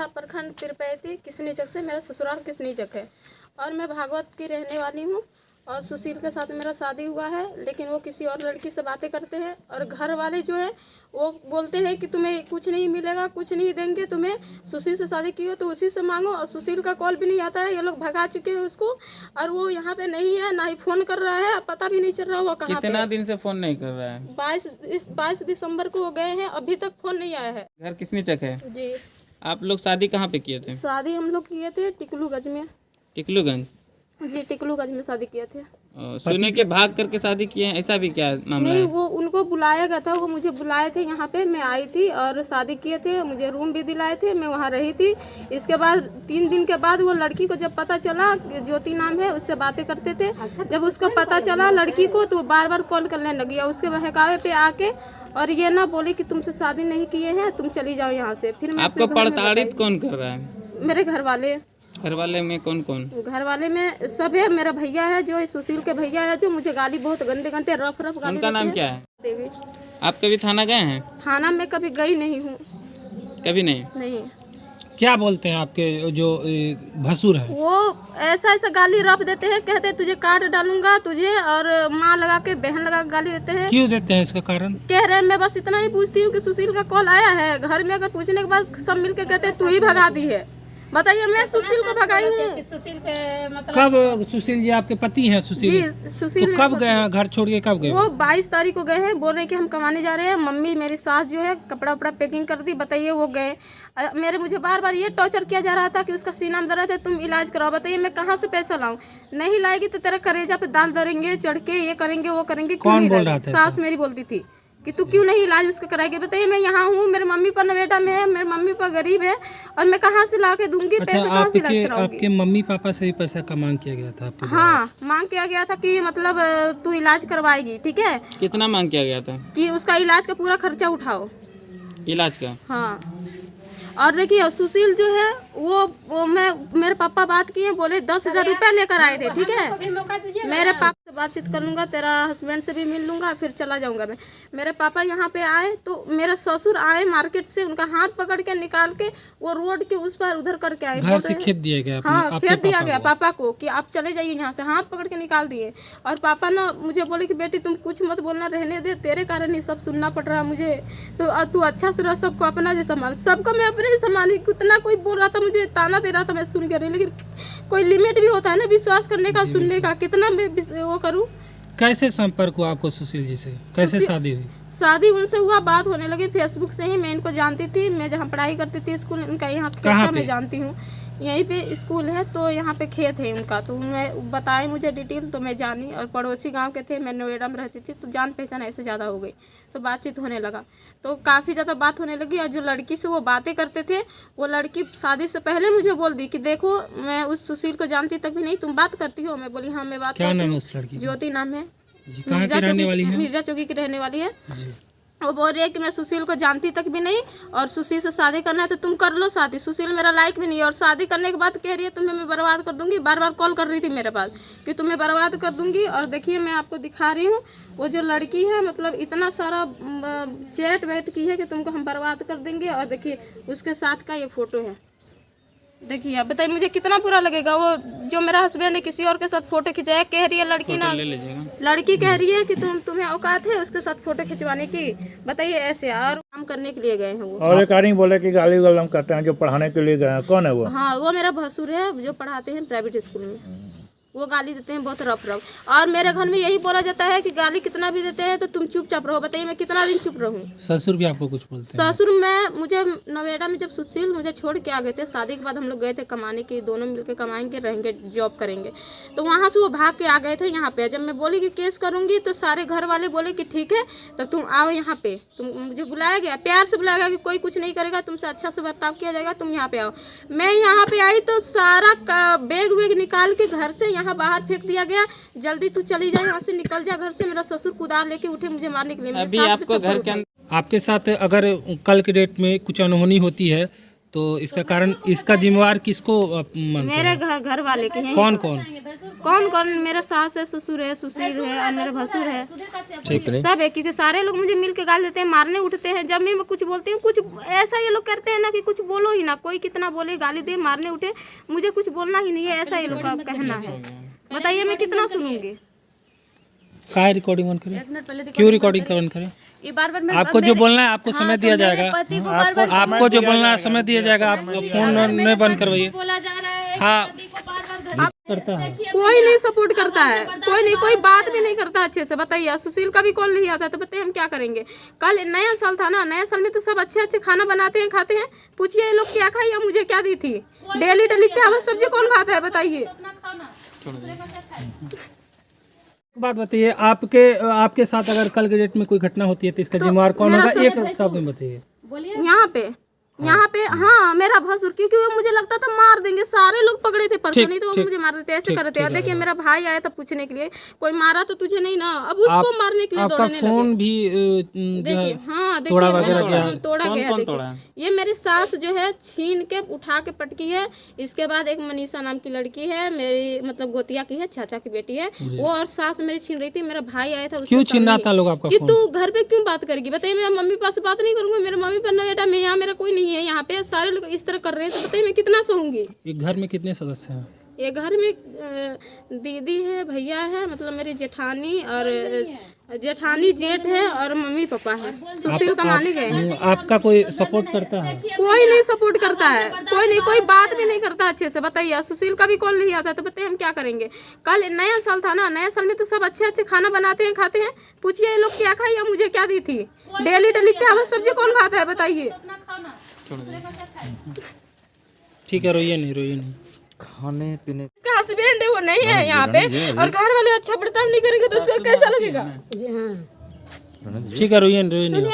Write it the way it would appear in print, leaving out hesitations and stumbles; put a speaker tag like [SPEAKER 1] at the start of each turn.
[SPEAKER 1] प्रखंड पिरपैती किसनीचक से, मेरा ससुराल किसनीचक है और मैं भागवत की रहने वाली हूँ। और सुशील के साथ मेरा शादी हुआ है, लेकिन वो किसी और लड़की से बातें करते हैं और घर वाले जो हैं वो बोलते हैं कि तुम्हें कुछ नहीं मिलेगा, कुछ नहीं देंगे, तुम्हें सुशील से शादी की हो तो उसी से मांगो। और सुशील का कॉल भी नहीं आता है, ये लोग भगा चुके हैं उसको और वो यहाँ पे नहीं है, ना ही फ़ोन कर रहा है, पता भी नहीं चल रहा वो कहाँ पे।
[SPEAKER 2] कितना दिन से फोन नहीं कर रहा है?
[SPEAKER 1] 22 दिसंबर को वो गए हैं, अभी तक फ़ोन नहीं आया है।
[SPEAKER 2] घर किसनीचक है
[SPEAKER 1] जी।
[SPEAKER 2] आप लोग शादी कहाँ पे किए थे?
[SPEAKER 1] शादी हम लोग किए थे टिकलूगंज में।
[SPEAKER 2] टिकलूगंज?
[SPEAKER 1] जी, टिकलूगंज में शादी किए थे।
[SPEAKER 2] सुने के भाग करके शादी किए हैं, ऐसा भी क्या मामला
[SPEAKER 1] नहीं,
[SPEAKER 2] है?
[SPEAKER 1] वो उनको बुलाया गया था, वो मुझे बुलाए थे यहाँ पे, मैं आई थी और शादी किए थे, मुझे रूम भी दिलाए थे, मैं वहाँ रही थी। इसके बाद 3 दिन के बाद वो लड़की को जब पता चला, ज्योति नाम है, उससे बातें करते थे। जब उसको पता चला लड़की को तो बार बार कॉल करने लगी और उसके बहकावे पे आके और ये ना बोली कि तुमसे शादी नहीं किए हैं, तुम चली जाओ यहाँ से। फिर मैं
[SPEAKER 2] आपको प्रताड़ित कौन कर रहा है?
[SPEAKER 1] मेरे घर वाले।
[SPEAKER 2] घर वाले में कौन कौन?
[SPEAKER 1] घर वाले में सब है, मेरा भैया है जो सुशील के भैया है, जो मुझे गाली बहुत गंदे गंदे रफ गाली।
[SPEAKER 2] उनका नाम क्या है?
[SPEAKER 1] देवी।
[SPEAKER 2] आप कभी थाना गए हैं?
[SPEAKER 1] थाना में कभी गई नहीं हूँ।
[SPEAKER 2] कभी नहीं?
[SPEAKER 1] नहीं।
[SPEAKER 3] क्या बोलते हैं आपके जो भसुर है?
[SPEAKER 1] वो ऐसा गाली रफ देते हैं, कहते हैं तुझे काट डालूंगा तुझे, और माँ लगा के बहन लगा के गाली देते हैं।
[SPEAKER 3] क्यों देते हैं, इसका कारण?
[SPEAKER 1] कह रहे हैं, मैं बस इतना ही पूछती हूँ कि सुशील का कॉल आया है घर में, अगर पूछने के बाद सब मिलके कहते हैं तू ही भगा दी है। बताइए, मैं सुशील को भगाई हूँ?
[SPEAKER 4] सुशील के मतलब
[SPEAKER 3] कब? सुशील जी आपके पति हैं? सुशील
[SPEAKER 1] जी, सुशील
[SPEAKER 3] तो कब गए हैं घर छोड़ के? कब गए?
[SPEAKER 1] वो 22 तारीख को गए हैं, बोल रहे हैं कि हम कमाने जा रहे हैं। मम्मी मेरी सास जो है कपड़ा उपड़ा पैकिंग कर दी। बताइए, वो गए। मुझे बार बार ये टॉर्चर किया जा रहा था कि उसका सीना में दर्द है, तुम इलाज कराओ। बताइए, मैं कहाँ से पैसा लाऊं? नहीं लाएगी तो तेरा करेजा पे दाल धरेंगे, चढ़ के ये करेंगे वो करेंगे।
[SPEAKER 3] कौन बोल रहा था?
[SPEAKER 1] सास मेरी बोलती थी कि तू क्यों नहीं इलाज उसका कराएगी। बताइए, मैं यहाँ हूँ, मेरे मम्मी पर नवेटा में है, मेरे मम्मी पर गरीब है और मैं कहाँ से ला के दूंगी?
[SPEAKER 3] अच्छा,
[SPEAKER 1] पैसे कहाँ से इलाज कराऊंगी?
[SPEAKER 3] आपके मम्मी पापा से ही पैसा का मांग किया गया था आपके?
[SPEAKER 1] हाँ, मांग किया गया था कि मतलब तू इलाज करवाएगी, ठीक है?
[SPEAKER 2] कितना मांग किया गया था?
[SPEAKER 1] कि उसका इलाज का पूरा खर्चा उठाओ।
[SPEAKER 2] इलाज का?
[SPEAKER 1] हाँ। और देखिए, सुशील जो है वो मेरे पापा बात किए, बोले 10,000 रुपया लेकर आए थे, ठीक है? मेरे पापा से बातचीत कर लूँगा, तेरा हस्बैंड से भी मिल लूँगा, फिर चला जाऊँगा मैं। मेरे पापा यहाँ पे आए तो मेरा ससुर आए मार्केट से, उनका हाथ पकड़ के निकाल के वो रोड के उस पार उधर करके आए।
[SPEAKER 3] घर से खेत दिया गया?
[SPEAKER 1] हाँ, खेत दिया गया पापा को कि आप चले जाइए यहाँ से, हाथ पकड़ के निकाल दिए। और पापा ना मुझे बोले कि बेटी तुम कुछ मत बोलना, रहने दे, तेरे कारण ही सब सुनना पड़ रहा मुझे, तो तू अच्छा से रह, सबको अपना जैसा संभाल। सबको मैं अपने ही संभाली। कितना कोई बोल रहा था, मुझे ताना दे रहा था, मैं सुन कर रही, लेकिन कोई लिमिट भी होता है ना विश्वास करने का, सुनने का। कितना मैं वो करूँ?
[SPEAKER 3] कैसे संपर्क हुआ आपको सुशील जी से? कैसे शादी हुई?
[SPEAKER 1] शादी उनसे हुआ, बात होने लगी फेसबुक से ही। मैं इनको जानती थी, मैं जहाँ पढ़ाई करती थी स्कूल, इनका यहाँ खेत था, मैं जानती हूँ। यहीं पे स्कूल है तो यहाँ पे खेत है उनका, तो मैं बताए मुझे डिटेल, तो मैं जानी। और पड़ोसी गांव के थे, मैं नोएडा में रहती थी, तो जान पहचान ऐसे ज़्यादा हो गई, तो बातचीत होने लगा, तो काफ़ी ज़्यादा बात होने लगी। और जो लड़की से वो बातें करते थे, वो लड़की शादी से पहले मुझे बोल दी कि देखो, मैं उस सुशील को जानती तक भी नहीं, तुम बात करती हो? मैं बोली हाँ, मैं बात
[SPEAKER 3] क्या
[SPEAKER 1] करती
[SPEAKER 3] नाम है
[SPEAKER 1] हूँ।
[SPEAKER 3] उस लड़की?
[SPEAKER 1] ज्योति नाम है।
[SPEAKER 3] मिर्जा
[SPEAKER 1] चौकी की रहने वाली है। वो बोल रही है कि मैं सुशील को जानती तक भी नहीं और सुशील से शादी करना है तो तुम कर लो शादी, सुशील मेरा लायक भी नहीं है। और शादी करने के बाद कह रही है तुम्हें मैं बर्बाद कर दूंगी। बार बार कॉल कर रही थी मेरे पास कि तुम्हें बर्बाद कर दूंगी। और देखिए, मैं आपको दिखा रही हूँ, वो जो लड़की है मतलब इतना सारा चैट वैट की है कि तुमको हम बर्बाद कर देंगे। और देखिए, उसके साथ का ये फोटो है, देखिए। आप बताइए मुझे कितना बुरा लगेगा। वो जो मेरा हस्बैंड है किसी और के साथ फोटो खिंचाया, कह रही है लड़की ना, लड़की कह रही है कि तुम्हें औकात है उसके साथ फोटो खिंचवाने की। बताइए, ऐसे और काम करने के लिए गए हैं वो।
[SPEAKER 5] और एक आदमी बोले कि गाली गलम करते हैं जो पढ़ाने के लिए गए हैं, कौन है वो?
[SPEAKER 1] हाँ, वो मेरा भसुर है जो पढ़ाते हैं प्राइवेट स्कूल में। वो गाली देते हैं बहुत रफ। और मेरे घर में यही बोला जाता है कि गाली कितना भी देते हैं तो तुम चुपचाप रहो। बताइए, मैं कितना दिन चुप रहूं?
[SPEAKER 3] ससुर भी आपको कुछ बोलते हैं?
[SPEAKER 1] ससुर मुझे नोएडा में जब सुशील मुझे छोड़ के आ गए थे, शादी के बाद हम लोग गए थे कमाने के, दोनों मिलकर कमाएंगे, रहेंगे, जॉब करेंगे, तो वहाँ से वो भाग के आ गए थे यहाँ पे। जब मैं बोली कि केस करूँगी तो सारे घर वाले बोले कि ठीक है, तब तुम आओ यहाँ पे। मुझे बुलाया गया, प्यार से बुलाया गया कि कोई कुछ नहीं करेगा, तुमसे अच्छा से बर्ताव किया जाएगा, तुम यहाँ पे आओ। मैं यहाँ पे आई तो सारा बैग वैग निकाल के घर से यहाँ बाहर फेंक दिया गया। जल्दी तू चली जाए यहाँ से, निकल जा घर से। मेरा ससुर कुदार लेके उठे मुझे मारने के लिए।
[SPEAKER 2] अभी आपको घर के
[SPEAKER 3] आपके साथ अगर कल के डेट में कुछ अनहोनी होती है तो इसका कारण, इसका जिम्मेवार किसको आप मानते हैं?
[SPEAKER 1] मेरे घर वाले के हैं।
[SPEAKER 3] कौन कौन?
[SPEAKER 1] कौन कौन? मेरा सास है, ससुर है, सुशील है और मेरा भसुर है।
[SPEAKER 3] ठीक है।
[SPEAKER 1] सब है, क्योंकि सारे लोग मुझे मिल के गाल देते हैं, मारने उठते हैं। जब मैं कुछ बोलती हूँ, कुछ ऐसा ये लोग करते हैं ना कि कुछ बोलो ही ना, कोई कितना बोले, गाली दे, मारने उठे, मुझे कुछ बोलना ही नहीं है, ऐसा ये लोग का कहना है। बताइए मैं कितना सुनूंगी?
[SPEAKER 3] क्या रिकॉर्डिंग बंद करें? क्यों रिकॉर्डिंग बंद करें?
[SPEAKER 1] ये बार
[SPEAKER 3] आपको जो बोलना है आपको समय दिया जाएगा। आपको जो बोलना है समय दिया जाएगा। आप फोन नहीं बंद करवाइए।
[SPEAKER 1] बोला जा रहा है
[SPEAKER 3] हाँ, करता है।
[SPEAKER 1] कोई नहीं सपोर्ट करता है, कोई नहीं, कोई बात भी नहीं करता अच्छे से। बताइए, सुशील का भी कॉल नहीं आता, तो बताइए हम क्या करेंगे? कल नया साल था ना, नया साल में तो सब अच्छे अच्छे खाना बनाते हैं, खाते हैं। पूछिए ये लोग क्या खाई, मुझे क्या दी थी? डेली डेली चावल सब्जी कौन खाता है? बताइए।
[SPEAKER 3] बात बताइए, आपके साथ अगर कल के डेट में कोई घटना होती है तो इसका जिम्मेवार कौन होगा? एक शब्द में बताइए। यहाँ पे हाँ, मेरा भसुर, क्योंकि वो मुझे लगता था मार देंगे, सारे लोग पकड़े थे परसों, नहीं तो वो मुझे मार देते, ऐसे करते हैं। देखिए मेरा भाई आया था पूछने के लिए, कोई मारा तो तुझे नहीं ना, अब उसको मारने के लिए दौड़ने लगे। फोन भी
[SPEAKER 1] देखिए, हाँ देखिए,
[SPEAKER 3] तोड़ा गया।
[SPEAKER 1] देखिए ये मेरी सास जो है छीन के उठा के पटकी है। इसके बाद एक मनीषा नाम की लड़की है, मेरी मतलब गोतिया की है, चाचा की बेटी है, वो और सास मेरी छीन रही थी। मेरा भाई आया था,
[SPEAKER 3] क्यों छीन रहा था लोग आपका
[SPEAKER 1] कि तू घर पे क्यों बात करेगी? बताइए, मैं मम्मी पास बात नहीं करूंगी, मेरे मम्मी पर ना बेटा, मैं यहाँ, मेरा कोई नहीं है यहाँ पे, सारे लोग इस तरह कर रहे हैं, तो बताइए मैं कितना सहूंगी?
[SPEAKER 3] एक घर में कितने सदस्य हैं?
[SPEAKER 1] ये घर में दीदी है, भैया है, मतलब मेरी जेठानी और जेठानी, जेठ है और मम्मी पापा है। सुशील कमाने गए हैं।
[SPEAKER 3] आपका कोई सपोर्ट करता है?
[SPEAKER 1] कोई नहीं सपोर्ट करता है, कोई नहीं, कोई बात भी नहीं करता अच्छे से। बताइए, सुशील का भी कॉल नहीं आता, तो बताइए हम क्या करेंगे? कल नया साल था ना, नया साल में तो सब अच्छे अच्छे खाना बनाते हैं, खाते हैं। पूछिए ये लोग क्या खाई, मुझे क्या दी थी? डेली डेली चावल सब्जी कौन खाता है? बताइए।
[SPEAKER 3] ठीक है, रोइए नहीं।
[SPEAKER 4] खाने पीने
[SPEAKER 1] इसका हस्बैंड है, वो नहीं है यहाँ पे, और घर वाले अच्छा बर्ताव नहीं करेंगे तो उसको कैसा लगेगा?
[SPEAKER 3] ठीक है, रोइए नहीं।